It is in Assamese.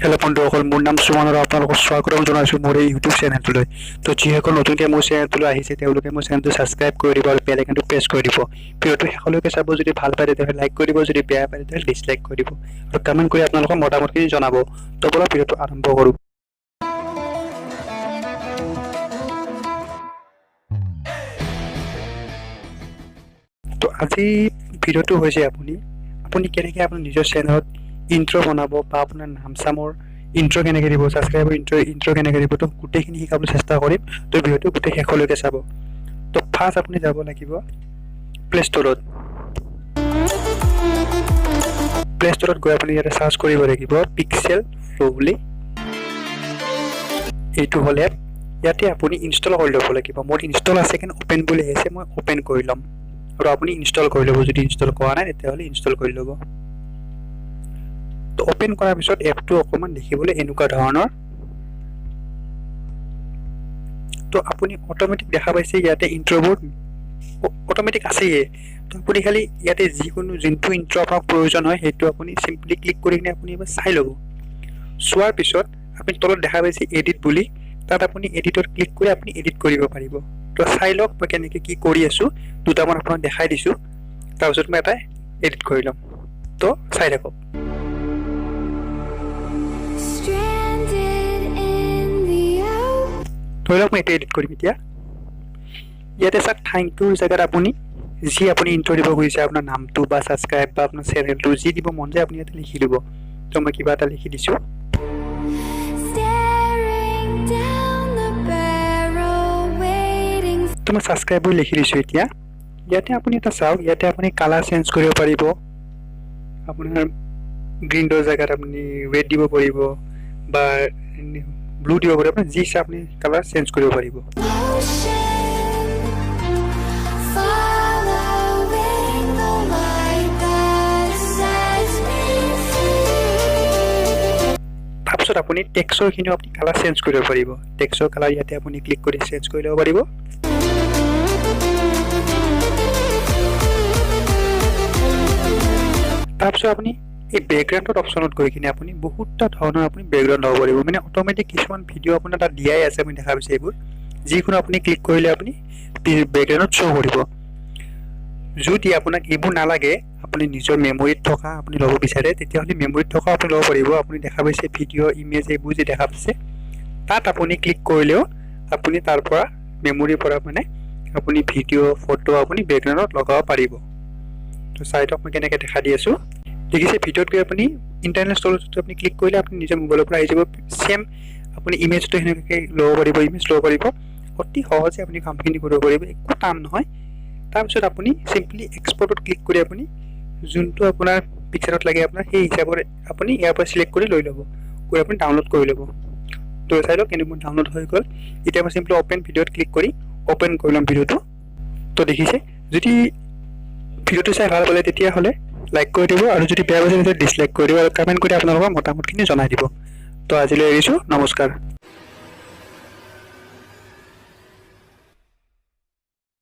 হেল্ল' বন্ধুসকল, মোৰ নাম সুমান আৰু আপোনালোকক স্বাগতম জনাইছোঁ মোৰ এই ইউটিউব চেনেলটোলৈ। তো যিসকল নতুনকৈ মোৰ চেনেলটোলৈ আহিছে তেওঁলোকে মোৰ চেনেলটো ছাবস্ক্ৰাইব কৰি দিব আৰু বেল আইকনটো প্ৰেছ কৰি দিব। ভিডিঅ'টো শেষলৈকে চাব। যদি ভাল পায় তেতিয়াহ'লে লাইক কৰি দিব, যদি বেয়া পায় তেতিয়াহ'লে ডিছলাইক কৰি দিব আৰু কমেণ্ট কৰি আপোনালোকৰ মতামতখিনি জনাব। তো ব'লক ভিডিঅ'টো আৰম্ভ কৰোঁ। তো আজি ভিডিঅ'টো হৈছে আপুনি কেনেকৈ আপোনাৰ নিজৰ চেনেলত ইন্ট্ৰ বনাব বা আপোনাৰ নাম চামৰ ইন্ট্ৰ কেনেকৈ দিব, ছাবস্ক্ৰাইবৰ ইন্ট্ৰ কেনেকৈ দিব, তো গোটেইখিনি শিকাবলৈ চেষ্টা কৰিম। তো ভিডিঅ'টো গোটেই শেষলৈকে চাব। তো ফাৰ্ষ্ট আপুনি যাব লাগিব প্লে ষ্ট'ৰত। প্লে ষ্ট'ৰত গৈ আপুনি ইয়াতে চাৰ্চ কৰিব লাগিব পিক্সেল প্ৰ' বুলি। এইটো হ'লে ইয়াতে আপুনি ইনষ্টল কৰি ল'ব লাগিব। মোৰ ইনষ্টল আছে কিন্তু অ'পেন বুলি আহিছে, মই অ'পেন কৰি ল'ম আৰু আপুনি ইনষ্টল কৰি ল'ব। যদি ইনষ্টল কৰা নাই তেতিয়াহ'লে ইনষ্টল কৰি ল'ব। তো অ'পেন কৰাৰ পিছত এপটো অকণমান দেখিবলৈ এনেকুৱা ধৰণৰ। তো আপুনি অট'মেটিক দেখা পাইছে ইয়াতে ইন্ট্ৰবোৰ অট'মেটিক আছেই। তো আপুনি খালি ইয়াতে যিকোনো যোনটো ইন্ট্ৰ আপোনাক প্ৰয়োজন হয় সেইটো আপুনি চিম্পলি ক্লিক কৰি কিনে আপুনি এবাৰ চাই ল'ব। চোৱাৰ পিছত আপুনি তলত দেখা পাইছে এডিট বুলি, তাত আপুনি এডিটত ক্লিক কৰি আপুনি এডিট কৰিব পাৰিব। তো চাই লওক মই কেনেকৈ কি কৰি আছোঁ, দুটামান আপোনাক দেখাই দিছোঁ। তাৰপিছত মই এটা এডিট কৰি ল'ম। তো চাই থাকক। ধৰি লওক মই এইটো এডিট কৰিম এতিয়া। ইয়াতে চাওক থেংক ইউৰ জেগাত আপুনি যি আপুনি ইন্ট্ৰ দিব খুজিছে, আপোনাৰ নামটো বা ছাবস্ক্ৰাইব বা আপোনাৰ চেনেলটো যি দিব মন যায় আপুনি ইয়াতে লিখি দিব। তো মই কিবা এটা লিখি দিছোঁ। তো মই ছাবস্ক্ৰাইব বুলি লিখি দিছোঁ এতিয়া। ইয়াতে আপুনি এটা চাওক, ইয়াতে আপুনি কালাৰ চেঞ্জ কৰিব পাৰিব। আপোনাৰ গ্ৰীণৰ জেগাত আপুনি ৰেড দিব পাৰিব বা ব্লু দিব পাৰিব। আপুনি যি ইচ্ছা আপুনি কালাৰ চেঞ্জ কৰিব পাৰিব। তাৰপিছত আপুনি টেক্সটৰখিনিও আপুনি কালাৰ চেঞ্জ কৰিব পাৰিব। টেক্সটৰ কালাৰ ইয়াতে আপুনি ক্লিক কৰি চেঞ্জ কৰি ল'ব পাৰিব। তাৰপিছত আপুনি এই বেকগ্ৰাউণ্ডত অপশ্যনত গৈ কিনে আপুনি বহুতটা ধৰণৰ আপুনি বেকগ্ৰাউণ্ড ল'ব পাৰিব। মানে অট'মেটিক কিছুমান ভিডিঅ' আপোনাৰ তাত দিয়াই আছে, আপুনি দেখা পাইছে এইবোৰ। যিকোনো আপুনি ক্লিক কৰিলে আপুনি বেকগ্ৰাউণ্ডত শ্ব' কৰিব। যদি আপোনাক এইবোৰ নালাগে, আপুনি নিজৰ মেমৰিত থকা আপুনি ল'ব বিচাৰে, তেতিয়াহ'লে মেমৰিত থকা আপুনি ল'ব পাৰিব। আপুনি দেখা পাইছে ভিডিঅ' ইমেজ এইবোৰ যে দেখা পাইছে, তাত আপুনি ক্লিক কৰিলেও আপুনি তাৰ পৰা মেমৰিৰ পৰা মানে আপুনি ভিডিঅ' ফটো আপুনি বেকগ্ৰাউণ্ডত লগাব পাৰিব। তো চাই লওক মই কেনেকৈ দেখা দি আছোঁ। দেখিছে ভিডিঅ'ত গৈ আপুনি ইণ্টাৰনেট ষ্ট'ৰেজত আপুনি ক্লিক কৰিলে আপুনি নিজৰ মোবাইলৰ পৰা আহি যাব। ছেম আপুনি ইমেজটো সেনেকৈ ল'ব পাৰিব, ইমেজ ল'ব পাৰিব। অতি সহজে আপুনি কামখিনি কৰিব পাৰিব, একো টান নহয়। তাৰপিছত আপুনি চিম্পলি এক্সপৰ্টত ক্লিক কৰি আপুনি যোনটো আপোনাৰ পিকচাৰত লাগে আপোনাৰ সেই হিচাপত আপুনি ইয়াৰ পৰা চিলেক্ট কৰি লৈ ল'ব, কৰি আপুনি ডাউনলোড কৰি ল'ব। তো চাই লওক কেনেকৈ ডাউনলোড হৈ গ'ল। এতিয়া মই চিম্পলি অ'পেন ভিডিঅ'ত ক্লিক কৰি অ'পেন কৰি ল'ম ভিডিঅ'টো। তো দেখিছে, যদি ভিডিঅ'টো চাই ভাল পালে তেতিয়াহ'লে লাইক কৰি দিব আৰু যদি বেয়া পাইছে তেতিয়া ডিছলাইক কৰি দিব আৰু কমেণ্ট কৰি আপোনালোকৰ মতামতখিনি জনাই দিব। তো আজিলৈ এৰিছোঁ, নমস্কাৰ।